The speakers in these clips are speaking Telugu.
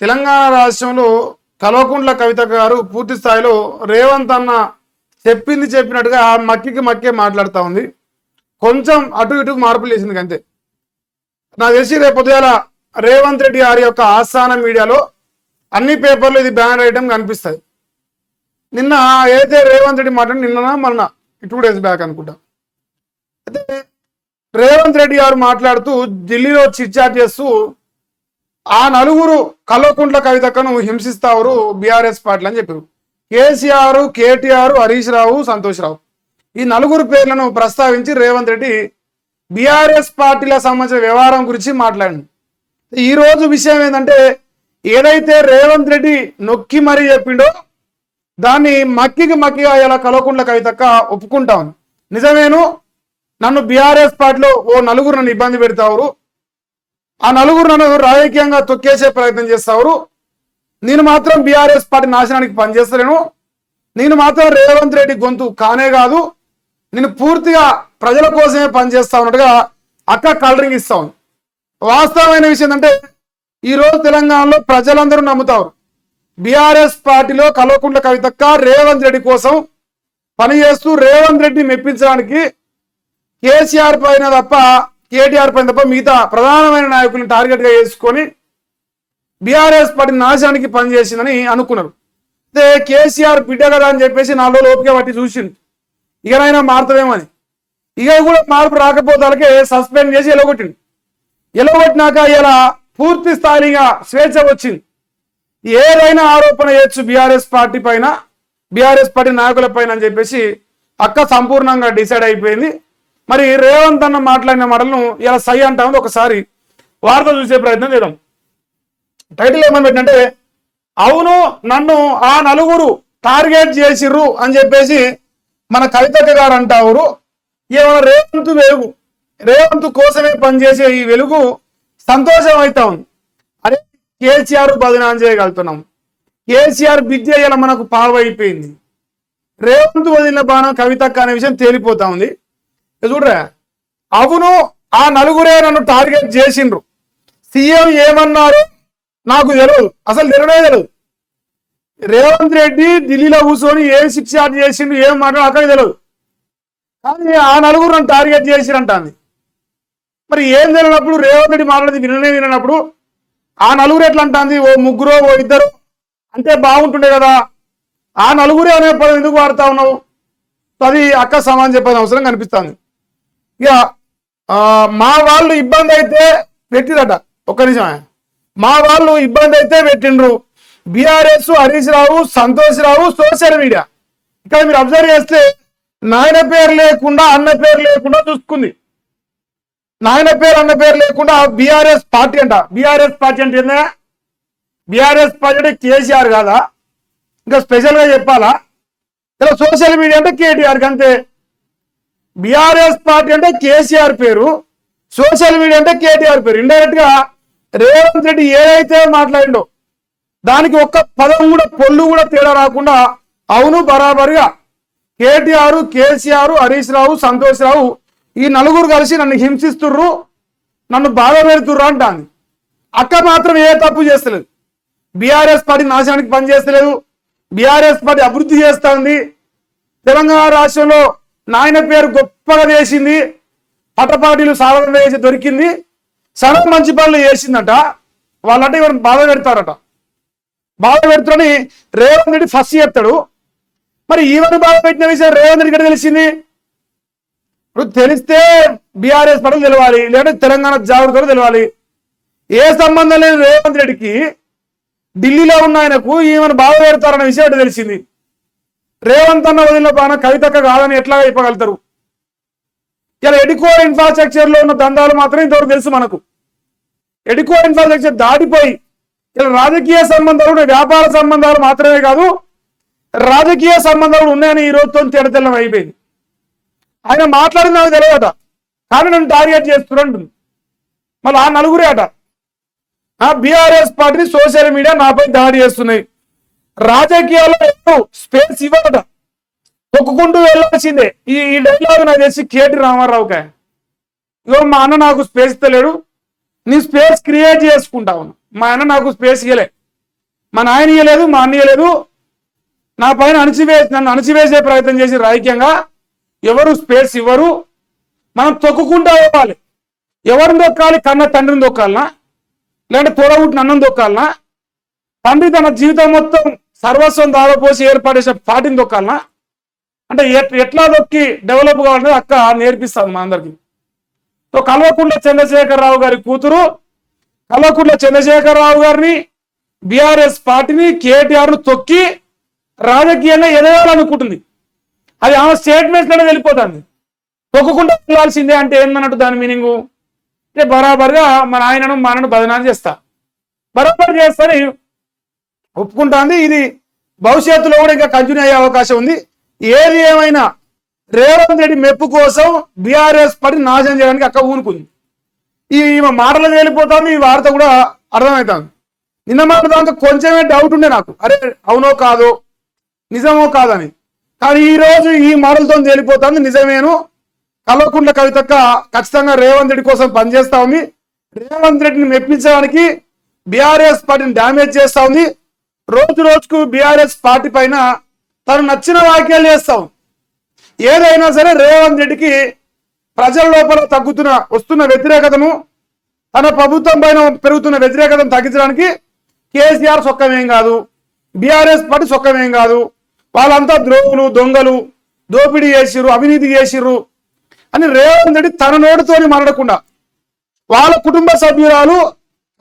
తెలంగాణ రాష్ట్రంలో కల్వకుంట్ల కవిత గారు పూర్తి స్థాయిలో రేవంత్ అన్న చెప్పింది చెప్పినట్టుగా మక్కే మాట్లాడుతూ ఉంది. కొంచెం అటు ఇటు మార్పులు చేసింది అంతే. నాకు తెలిసి రేపు పొద్దుగాల రేవంత్ రెడ్డి గారి యొక్క ఆస్థాన మీడియాలో అన్ని పేపర్లు ఇది బ్యానర్ ఐటమ్ కనిపిస్తుంది. నిన్న ఏదైతే రేవంత్ రెడ్డి మాట్లాడి నిన్న మొన్న 2 days బ్యాక్ అనుకుంటా, అయితే రేవంత్ రెడ్డి గారు మాట్లాడుతూ ఢిల్లీలో చిట్చాట్ చేస్తూ ఆ నలుగురు కల్వకుంట్ల కవితక్కను హింసిస్తారు బీఆర్ఎస్ పార్టీలు అని చెప్పారు. కేసీఆర్, కేటీఆర్, హరీష్ రావు, సంతోష్ రావు ఈ నలుగురు పేర్లను ప్రస్తావించి రేవంత్ రెడ్డి బీఆర్ఎస్ పార్టీలకు సంబంధించిన వ్యవహారం గురించి మాట్లాడింది. ఈ రోజు విషయం ఏంటంటే, ఏదైతే రేవంత్ రెడ్డి నొక్కి మరీ చెప్పిండో దాన్ని మక్కిగా ఇలా కల్వకుంట్ల కవితక్క ఒప్పుకుంటా ఉంది. నిజమేను, నన్ను బీఆర్ఎస్ పార్టీలో ఓ నలుగురు నన్ను ఇబ్బంది పెడతారు, ఆ నలుగురు నన్ను రాజకీయంగా తొక్కేసే ప్రయత్నం చేస్తారు, నేను మాత్రం బీఆర్ఎస్ పార్టీ నాశనానికి పనిచేస్తలేను, నేను మాత్రం రేవంత్ రెడ్డి గొంతు కానే కాదు, నేను పూర్తిగా ప్రజల కోసమే పనిచేస్తా ఉన్నట్టుగా అక్క కలరింగ్ ఇస్తా ఉంది. వాస్తవమైన విషయం ఏంటంటే, ఈరోజు తెలంగాణలో ప్రజలందరూ నమ్ముతారు బీఆర్ఎస్ పార్టీలో కల్వకుంట్ల కవితక్క రేవంత్ రెడ్డి కోసం పనిచేస్తూ రేవంత్ రెడ్డిని మెప్పించడానికి కేసీఆర్ పైన తప్ప కేటీఆర్ పైన తప్ప మిగతా ప్రధానమైన నాయకులను టార్గెట్ గా చేసుకొని బీఆర్ఎస్ పార్టీ నాశనానికి పనిచేసిందని అనుకున్నారు. అయితే కేసీఆర్ బిడ్డ కదా అని చెప్పేసి 4 రోజులు ఓపిక పట్టి చూసింది, ఇకనైనా మారుతామేమని. ఇక కూడా మార్పు రాకపోతే సస్పెండ్ చేసి ఎలగొట్టినాక ఇలా పూర్తి స్థాయిగా స్వేచ్ఛ వచ్చింది. ఏదైనా ఆరోపణ చేయొచ్చు బీఆర్ఎస్ పార్టీ పైన, బీఆర్ఎస్ పార్టీ నాయకుల పైన అని చెప్పేసి అక్క సంపూర్ణంగా డిసైడ్ అయిపోయింది. మరి రేవంత్ అన్న మాట్లాడిన మాటలను ఇలా సై అంటా ఉంది. ఒకసారి వార్త చూసే ప్రయత్నం చేద్దాం. టైటిల్ ఏమని పెట్టినంటే, అవును నన్ను ఆ నలుగురు టార్గెట్ చేసిర్రు అని చెప్పేసి మన కవితక్క గారు అంటారు. ఏమైనా రేవంత్ కోసమే పనిచేసే ఈ వెలుగు సంతోషం అవుతా ఉంది. అరే కేసీఆర్ బదనాం చేయగలుగుతున్నాం, కేసీఆర్ విద్య ఇలా మనకు పావైపోయింది, రేవంత్ వదిలిన బాణం కవితక్క అనే విషయం తేలిపోతా ఉంది. చూడరా, అవును ఆ నలుగురే నన్ను టార్గెట్ చేసిండ్రు, సీఎం ఏమన్నారు నాకు తెలియదు, అసలు తెలియదు. రేవంత్ రెడ్డి ఢిల్లీలో కూర్చొని ఏం శిక్ష చేసిండు, ఏం మాట్లాడు అక్కడ తెలియదు, కానీ ఆ నలుగురు నన్ను టార్గెట్ చేసిరంటాంది. మరి ఏం తెలియనప్పుడు రేవంత్ రెడ్డి మాట్లాడేది విననప్పుడు ఆ నలుగురు ఎట్లా అంటుంది, ఓ ముగ్గురు ఓ ఇద్దరు అంటే బాగుంటుండే కదా, ఆ నలుగురే అనే పదం ఎందుకు వాడుతా ఉన్నావు? అది అక్క సమానం చెప్పని అవసరం కనిపిస్తుంది. ఇక మా వాళ్ళు ఇబ్బంది అయితే పెట్టిరట, ఒక్క నిజమే, మా వాళ్ళు ఇబ్బంది అయితే పెట్టిండ్రు బీఆర్ఎస్, హరీష్ రావు, సంతోష్ రావు, సోషల్ మీడియా. ఇక్కడ మీరు అబ్జర్వ్ చేస్తే నాయన పేరు లేకుండా అన్న పేరు లేకుండా చూసుకుంది. నాయన పేరు అన్న పేరు లేకుండా బీఆర్ఎస్ పార్టీ అంట. బీఆర్ఎస్ పార్టీ అంటే ఏందా? బీఆర్ఎస్ పార్టీ అంటే కేసీఆర్ కాదా? ఇంకా స్పెషల్ గా చెప్పాలా? ఇలా సోషల్ మీడియా అంటే కేటీఆర్ అంతే. బీఆర్ఎస్ పార్టీ అంటే కేసీఆర్ పేరు, సోషల్ మీడియా అంటే కేటీఆర్ పేరు. ఇండైరెక్ట్ గా రేవంత్ రెడ్డి ఏదైతే మాట్లాడిండో దానికి ఒక్క పదం కూడా పొల్లు కూడా తేడా రాకుండా అవును బరాబరిగా కేటీఆర్, కేసీఆర్, హరీష్ రావు, సంతోష్ రావు ఈ నలుగురు కలిసి నన్ను హింసిస్తుర్రు, నన్ను బాధ పెడుతుర్రు అంటాంది. అక్క మాత్రం ఏ తప్పు చేస్తలేదు, బీఆర్ఎస్ పార్టీ నాశనానికి పనిచేస్తలేదు, బీఆర్ఎస్ పార్టీ అభివృద్ధి చేస్తుంది, తెలంగాణ రాష్ట్రంలో నాయన పేరు గొప్పగా చేసింది, పట్టపార్టీలు సాధన చేసి దొరికింది, సగం మంచి పనులు చేసిందట. వాళ్ళంటే ఇవన్నీ బాధ పెడతారట, బాధ పెడుతుని రేవంత్ రెడ్డి ఫస్ట్ చెప్తాడు. మరి ఈవెన్ బాధ పెట్టిన విషయం రేవంత్ రెడ్డి తెలిసింది. ఇప్పుడు తెలిస్తే బీఆర్ఎస్ పార్టీలు తెలవాలి, లేదంటే తెలంగాణ జాగ్రత్తలు తెలవాలి. ఏ సంబంధం లేని రేవంత్ రెడ్డికి ఢిల్లీలో ఉన్న ఆయనకు ఈమెను బాధ పెడతారన్న విషయం అంటే తెలిసింది. రేవంత్ అన్న వదిలిన బాణ కవితక్క కాదని ఎట్లా చెప్పగలుగుతారు? ఇలా ఎడికోర్ ఇన్ఫ్రాస్ట్రక్చర్ లో ఉన్న దందాలు మాత్రం ఇంతవరకు తెలుసు మనకు. ఎడికోర్ ఇన్ఫ్రాస్ట్రక్చర్ దాటిపోయి ఇలా రాజకీయ సంబంధాలు, వ్యాపార సంబంధాలు మాత్రమే కాదు రాజకీయ సంబంధాలు ఉన్నాయని ఈ రోజుతో తేడతెల్లం అయిపోయింది. ఆయన మాట్లాడింది నాకు తెలియదట, కానీ నన్ను టార్గెట్ చేస్తున్నట్టు. మళ్ళీ ఆ నలుగురే అట బీఆర్ఎస్ పార్టీ సోషల్ మీడియా నాపై దాడి చేస్తున్నాయి, రాజకీయాల్లో ఎక్కువ స్పేస్ ఇవ్వట, తొక్కుకుంటూ వెళ్ళాల్సిందే. ఈ డైలాగ్ నాకు తెలిసి కేటీ రామారావుకే, ఇగో మా అన్న నాకు స్పేస్ ఇస్తలేడు, నీ స్పేస్ క్రియేట్ చేసుకుంటావు, మా అన్న నాకు స్పేస్ ఇవ్వలే, మా నాయన ఇయ్యలేదు, మా అన్న ఇయ్యలేదు, నా పైన నన్ను అణచివేసే ప్రయత్నం చేసి రాజకీయంగా ఎవరు స్పేస్ ఇవ్వరు, మనం తొక్కుకుంటూ పోవాలి. ఎవరిని దొక్కాలి? కన్న తండ్రిని దొక్కాలనా, లేదంటే తోడబుట్టిన అన్నం దొక్కాలనా, తండ్రి తన జీవితం మొత్తం సర్వస్వం దాదాపోసి ఏర్పాటు పార్టీని దొక్కాలనా? అంటే ఎట్లా దొక్కి డెవలప్ కావాలని అక్క నేర్పిస్తాను మా అందరికి. సో కల్వకుంట్ల చంద్రశేఖరరావు గారి కూతురు కల్వకుంట్ల చంద్రశేఖరరావు గారిని, బీఆర్ఎస్ పార్టీని, కేటీఆర్ ను తొక్కి రాజకీయంగా ఎదగాలనుకుంటుంది. అది ఆమె స్టేట్మెంట్లోనే వెళ్ళిపోతుంది. తొక్కకుండా వెళ్ళాల్సిందే అంటే ఏందన్నట్టు దాని మీనింగు అంటే బరాబర్గా మన ఆయనను మనను బదనాలు చేస్తా, బరాబర్ చేస్తాని ఒప్పుకుంటుంది. ఇది భవిష్యత్తులో కూడా ఇంకా కంటిన్యూ అయ్యే అవకాశం ఉంది. ఏది ఏమైనా రేవంత్ రెడ్డి మెప్పు కోసం బీఆర్ఎస్ పార్టీ నాశనం చేయడానికి అక్క ఊనుకుంది. ఈ మాటలు వెళ్ళిపోతుంది. ఈ వార్త కూడా అర్థమవుతుంది. నిన్న మాట దాకా కొంచెమే డౌట్ ఉండే నాకు, అరే అవునో కాదో, నిజమో కాదని. కానీ ఈ రోజు ఈ మాటలతో తేలిపోతుంది నిజమేను. కల్వకుంట్ల కవితక్క ఖచ్చితంగా రేవంత్ రెడ్డి కోసం పనిచేస్తా ఉంది. రేవంత్ రెడ్డిని మెప్పించడానికి బీఆర్ఎస్ పార్టీని డ్యామేజ్ చేస్తా ఉంది. రోజు రోజుకు బీఆర్ఎస్ పార్టీ పైన తను నచ్చిన వ్యాఖ్యలు చేస్తాం. ఏదైనా సరే రేవంత్ రెడ్డికి ప్రజల లోపల వస్తున్న వ్యతిరేకతను, తన ప్రభుత్వం పైన పెరుగుతున్న వ్యతిరేకతను తగ్గించడానికి కేసీఆర్ సొక్కమేం కాదు, బీఆర్ఎస్ పార్టీ సొక్కమేం కాదు, వాళ్ళంతా ద్రోహులు, దొంగలు, దోపిడీ చేసిర్రు, అవినీతి చేసిర్రు అని రేవంత్ రెడ్డి తన నోటితోని మాట్లాడకుండా వాళ్ళ కుటుంబ సభ్యురాలు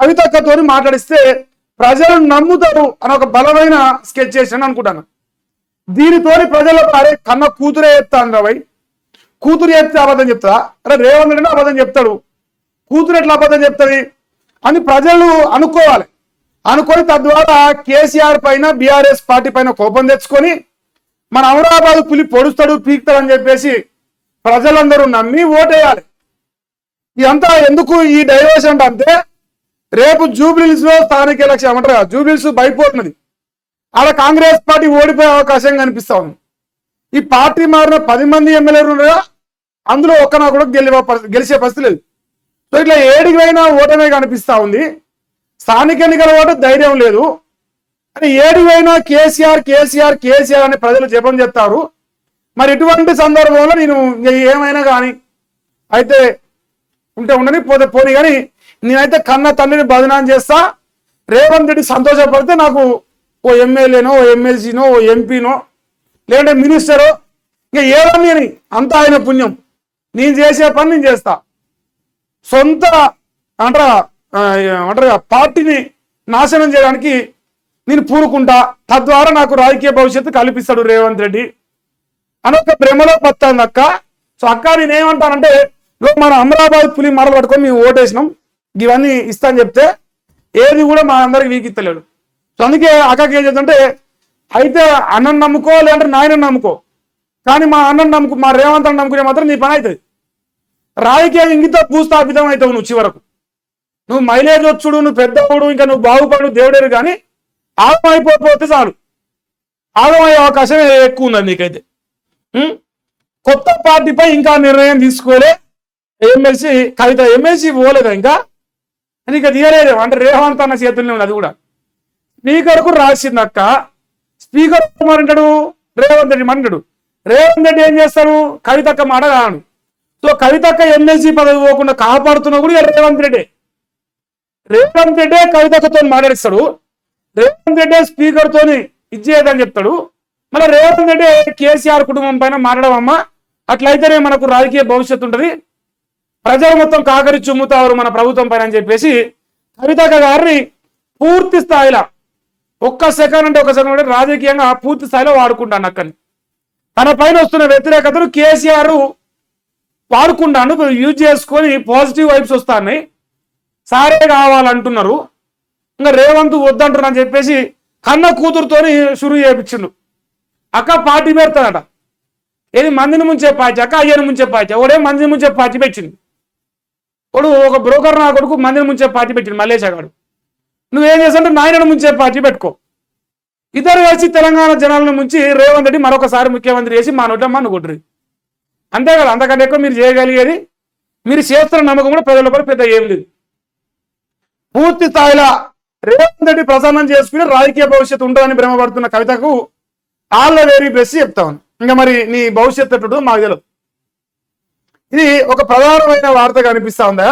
కవితక్కతోని మాట్లాడిస్తే ప్రజలు నమ్ముతారు అని ఒక బలమైన స్కెచ్ చేశాను అనుకుంటాను. దీనితోని ప్రజల్లో అరే కన్న కూతురే చెప్తాను రా భయ్, కూతురు చెప్తే అబద్ధం చెప్తా, అరే రేవంత్ రెడ్డి అబద్ధం చెప్తాడు, కూతురు ఎట్లా అబద్ధం చెప్తుంది అని ప్రజలు అనుకోవాలి. అనుకొని తద్వారా కేసీఆర్ పైన, బీఆర్ఎస్ పార్టీ పైన కోపం తెచ్చుకొని మన అమరాబాద్ పులి పొడుస్తాడు, పీక్తాడు అని చెప్పేసి ప్రజలందరూ నమ్మి ఓటేయాలి. ఇదంతా ఎందుకు ఈ డైవర్షన్ అంటే రేపు జూబ్లీహిల్స్ లో స్థానిక ఎలక్షన్ ఏమంటారు, జూబ్లీహిల్స్ బైపోతున్నది, ఆడ కాంగ్రెస్ పార్టీ ఓడిపోయే అవకాశం కనిపిస్తా ఉంది. ఈ పార్టీ మారిన 10 మంది ఎమ్మెల్యేలు ఉండగా అందులో ఒక్కనా కూడా గెలిచే పరిస్థితి లేదు. సో ఇట్లా ఏడికైనా ఓటమే కనిపిస్తా ఉంది. స్థానిక ఎన్నికల ఓటు ధైర్యం లేదు అని ఏడికైనా కేసీఆర్ కేసీఆర్ కేసీఆర్ అని ప్రజలు జపం చేస్తారు. మరి ఇటువంటి సందర్భంలో నేను ఏమైనా కానీ అయితే ఉంటే ఉండని, పోతే పోనీ, కానీ నేనైతే కన్న తండ్రిని బదనాం చేస్తా. రేవంత్ రెడ్డి సంతోషపడితే నాకు ఓ ఎమ్మెల్యేనో, ఓ ఎమ్మెల్సీనో, ఓ ఎంపీనో, లేదంటే మినిస్టరో, ఇంకా ఏదన్నీ అని అంతా ఆయన పుణ్యం. నేను చేసే పని నేను చేస్తా. సొంత అంటారా పార్టీని నాశనం చేయడానికి నేను పూనుకుంటా. తద్వారా నాకు రాజకీయ భవిష్యత్తు కల్పిస్తాడు రేవంత్ రెడ్డి అని ఒక భ్రమలో పత్తాను అక్క. సో అక్క నేనేమంటానంటే, మన అమరాబాద్ పులి మరలు పట్టుకొని మేము ఓటేసినాం, ఇవన్నీ ఇస్తా అని చెప్తే ఏది కూడా మా అందరికి వీకిత్తలేడు. సో అందుకే అక్కకి ఏం చేద్దంటే, అయితే అన్నను నమ్ముకో, లేదంటే నాయనని నమ్ముకో, కానీ మా అన్నను నమ్ముకో, మా రేవంత్ అని నమ్ముకునే మాత్రం నీ పని అవుతుంది. రాజకీయం ఇంగితో భూస్థాపితం అవుతావు నువ్వు. చివరకు నువ్వు మైలేజ్ వచ్చుడు, నువ్వు పెద్దవాడు, ఇంకా నువ్వు బాగుపడు దేవుడేరు, కానీ ఆగం అయిపోతే చాలు. ఆగమయ్యే అవకాశం ఎక్కువ ఉన్నది నీకైతే. కొత్త పార్టీపై ఇంకా నిర్ణయం తీసుకోలే ఎమ్మెల్సీ కవిత. ఎమ్మెల్సీ పోలేదా ఇంకా, ఇంకా తీయలేదు అంటే రేవంత్ అన్న చేతుల్లోనే ఉంది. అది కూడా స్పీకర్కు రాసింది అక్క. స్పీకర్ అంటాడు రేవంత్ రెడ్డి అంటాడు. రేవంత్ రెడ్డి ఏం చేస్తాడు, కవితక్క మాట కాను. సో కవితక్క ఎమ్మెల్సీ పదవి పోకుండా కాపాడుతున్నా కూడా రేవంత్ రెడ్డి. రేవంత్ రెడ్డే కవితక్కతో మాట్లాడిస్తాడు, రేవంత్ రెడ్డే స్పీకర్ తోని ఇచ్చేదని చెప్తాడు. మళ్ళీ రేవంత్ రెడ్డి కేసీఆర్ కుటుంబం పైన మాట్లాడమమ్మా, అట్లయితేనే మనకు రాజకీయ భవిష్యత్తు ఉంటుంది, ప్రజలు మొత్తం కాకరి చుమ్ముతారు మన ప్రభుత్వం పైన అని చెప్పేసి కవితక్క గారిని పూర్తి స్థాయిలో ఒక్క సెకండ్ రాజకీయంగా పూర్తి స్థాయిలో వాడుకుంటాను అక్కని. తన పైన వస్తున్న వ్యతిరేకతను కేసీఆర్ వాడుకుంటాను, యూజ్ చేసుకొని పాజిటివ్ వైబ్స్ వస్తున్నాయి. సారే కావాలంటున్నారు, ఇంకా రేవంత్ వద్దంటున్నా అని చెప్పేసి కన్న కూతురుతోని షురు చేయించిండు. అక్క పార్టీ పెడతాడట, ఏది మందిని ముంచే పార్టీ, అక్క అయ్యని ముంచే పార్టీ. ఒకడే మందిని ముంచే పార్టీ పెట్టింది, వాడు ఒక బ్రోకర్ నా కొడుకు మందిని ముంచే పార్టీ పెట్టింది మల్లేశ గారు. నువ్వేం చేస్తాంటే నాయనను ముంచే పార్టీ పెట్టుకో. ఇద్దరు కలిసి తెలంగాణ జనాలను ముంచి రేవంత్ రెడ్డి మరొకసారి ముఖ్యమంత్రి చేసి మా నోట మన్నుకుంటారు. అంతే కదా, అంతకంటే ఎక్కువ మీరు చేయగలిగేది, మీరు చేస్తున్న నమ్మకం కూడా ప్రజల పైన పెద్ద ఏం లేదు. పూర్తి స్థాయిలో రేవంత్ రెడ్డి ప్రసన్నం చేసుకుని రాజకీయ భవిష్యత్తు ఉంటుందని భ్రమపడుతున్న కవితకు ఆల్ ద వెరీ బెస్ట్ చెప్తా ఉంది. ఇంకా మరి నీ భవిష్యత్తు ఎట్టుంటుందో మాకు తెలియదు. ఇది ఒక ప్రధానమైన వార్తగా అనిపిస్తా ఉందా?